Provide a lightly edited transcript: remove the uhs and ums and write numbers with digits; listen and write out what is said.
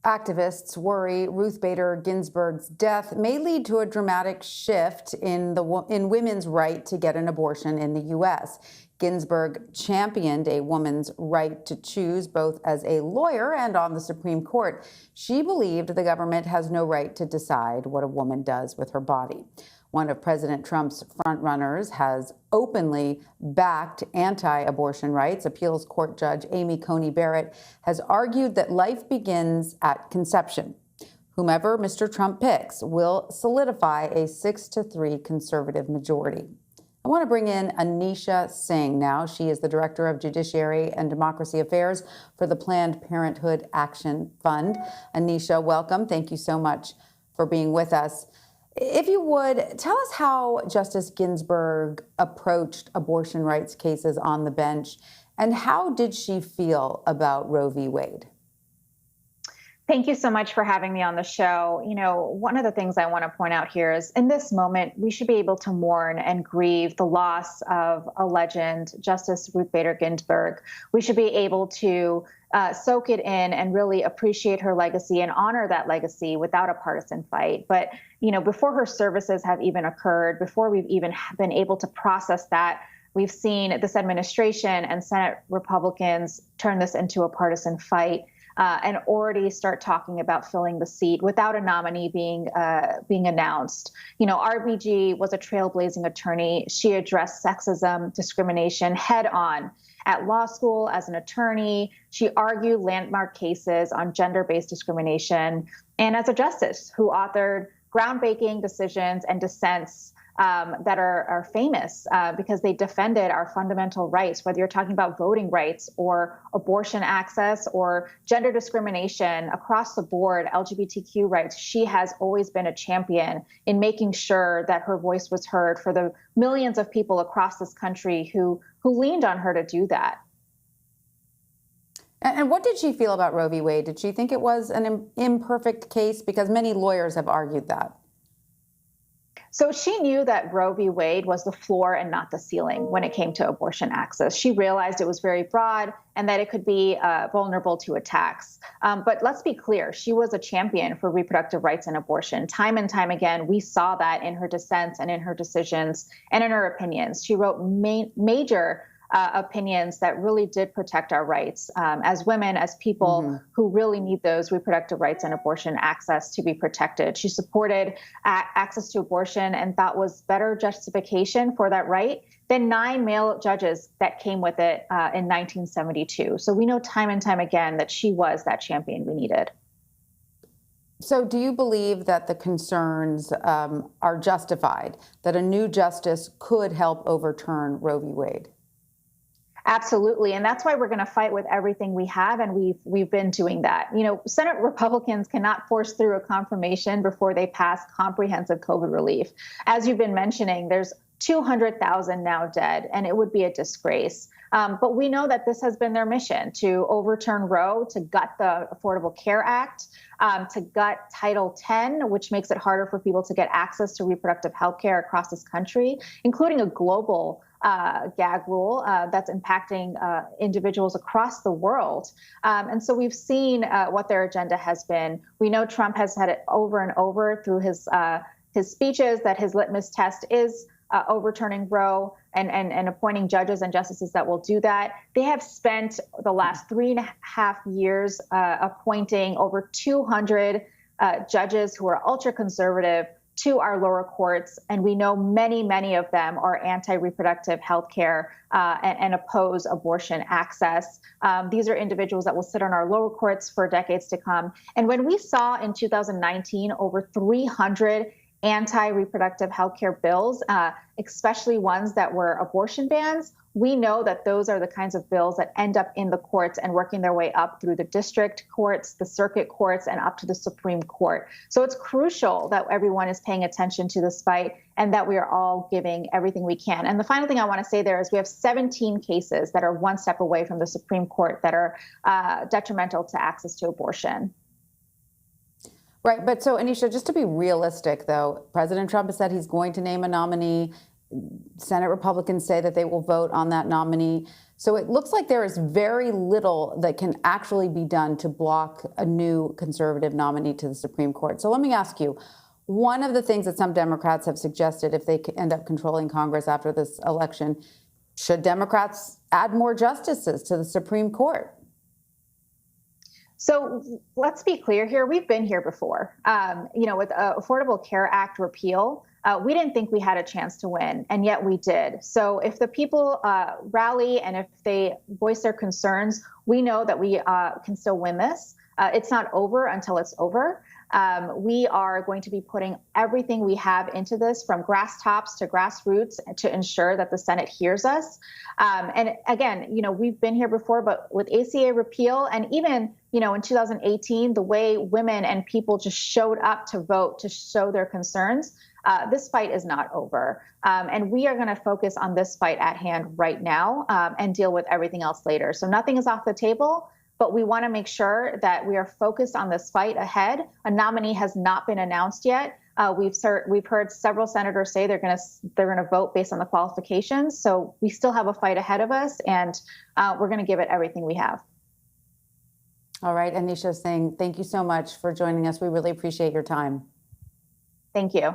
Activists worry Ruth Bader Ginsburg's death may lead to a dramatic shift in women's right to get an abortion in the U.S. Ginsburg championed a woman's right to choose both as a lawyer and on the Supreme Court. She believed the government has no right to decide what a woman does with her body. One of President Trump's frontrunners has openly backed anti-abortion rights. Appeals court judge Amy Coney Barrett has argued that life begins at conception. Whomever Mr. Trump picks will solidify a 6-3 conservative majority. I want to bring in Anisha Singh now. She is the Director of Judiciary and Democracy Affairs for the Planned Parenthood Action Fund. Anisha, welcome. Thank you so much for being with us. If you would, tell us how Justice Ginsburg approached abortion rights cases on the bench, and how did she feel about Roe v. Wade? Thank you so much for having me on the show. You know, one of the things I want to point out here is in this moment, we should be able to mourn and grieve the loss of a legend, Justice Ruth Bader Ginsburg. We should be able to soak it in and really appreciate her legacy and honor that legacy without a partisan fight. But, you know, before her services have even occurred, before we've even been able to process that, we've seen this administration and Senate Republicans turn this into a partisan fight. And already start talking about filling the seat without a nominee being announced. You know, RBG was a trailblazing attorney. She addressed sexism, discrimination head on. At law school, as an attorney, she argued landmark cases on gender-based discrimination, and as a justice who authored groundbreaking decisions and dissents that are famous because they defended our fundamental rights, whether you're talking about voting rights or abortion access or gender discrimination across the board, LGBTQ rights. She has always been a champion in making sure that her voice was heard for the millions of people across this country who leaned on her to do that. And what did she feel about Roe v. Wade? Did she think it was an imperfect case? Because many lawyers have argued that. So she knew that Roe v. Wade was the floor and not the ceiling when it came to abortion access. She realized it was very broad and that it could be vulnerable to attacks. But let's be clear, she was a champion for reproductive rights and abortion. Time and time again, we saw that in her dissents and in her decisions and in her opinions. She wrote major opinions that really did protect our rights as women, as people who really need those reproductive rights and abortion access to be protected. She supported access to abortion and thought was better justification for that right than 9 male judges that came with it in 1972. So we know time and time again that she was that champion we needed. So do you believe that the concerns are justified, that a new justice could help overturn Roe v. Wade? Absolutely. And that's why we're going to fight with everything we have. And we've been doing that. You know, Senate Republicans cannot force through a confirmation before they pass comprehensive COVID relief. As you've been mentioning, there's 200,000 now dead, and it would be a disgrace. But we know that this has been their mission, to overturn Roe, to gut the Affordable Care Act, to gut Title X, which makes it harder for people to get access to reproductive health care across this country, including a global gag rule that's impacting individuals across the world. And so we've seen what their agenda has been. We know Trump has had it over and over through his speeches that his litmus test is overturning Roe and appointing judges and justices that will do that. They have spent the last 3.5 years appointing over 200 judges who are ultra-conservative to our lower courts, and we know many of them are anti-reproductive health care and oppose abortion access. These are individuals that will sit on our lower courts for decades to come. And when we saw in 2019 over 300 anti-reproductive health care bills, especially ones that were abortion bans, we know that those are the kinds of bills that end up in the courts and working their way up through the district courts, the circuit courts, and up to the Supreme Court. So it's crucial that everyone is paying attention to this fight and that we are all giving everything we can. And the final thing I want to say there is we have 17 cases that are one step away from the Supreme Court that are detrimental to access to abortion. Right. But so, Anisha, just to be realistic, though, President Trump has said he's going to name a nominee. Senate Republicans say that they will vote on that nominee. So it looks like there is very little that can actually be done to block a new conservative nominee to the Supreme Court. So let me ask you, one of the things that some Democrats have suggested if they end up controlling Congress after this election, should Democrats add more justices to the Supreme Court? So let's be clear here. We've been here before. With Affordable Care Act repeal, we didn't think we had a chance to win, and yet we did. So if the people rally and if they voice their concerns, we know that we can still win this. It's not over until it's over. We are going to be putting everything we have into this, from grass tops to grassroots, to ensure that the Senate hears us. And again, we've been here before, but with ACA repeal, and even, in 2018, the way women and people just showed up to vote to show their concerns, this fight is not over. And we are going to focus on this fight at hand right now and deal with everything else later. So nothing is off the table. But we want to make sure that we are focused on this fight ahead. A nominee has not been announced yet. We've heard several senators say they're going to vote based on the qualifications. So we still have a fight ahead of us, and we're going to give it everything we have. All right, Anisha Singh, thank you so much for joining us. We really appreciate your time. Thank you.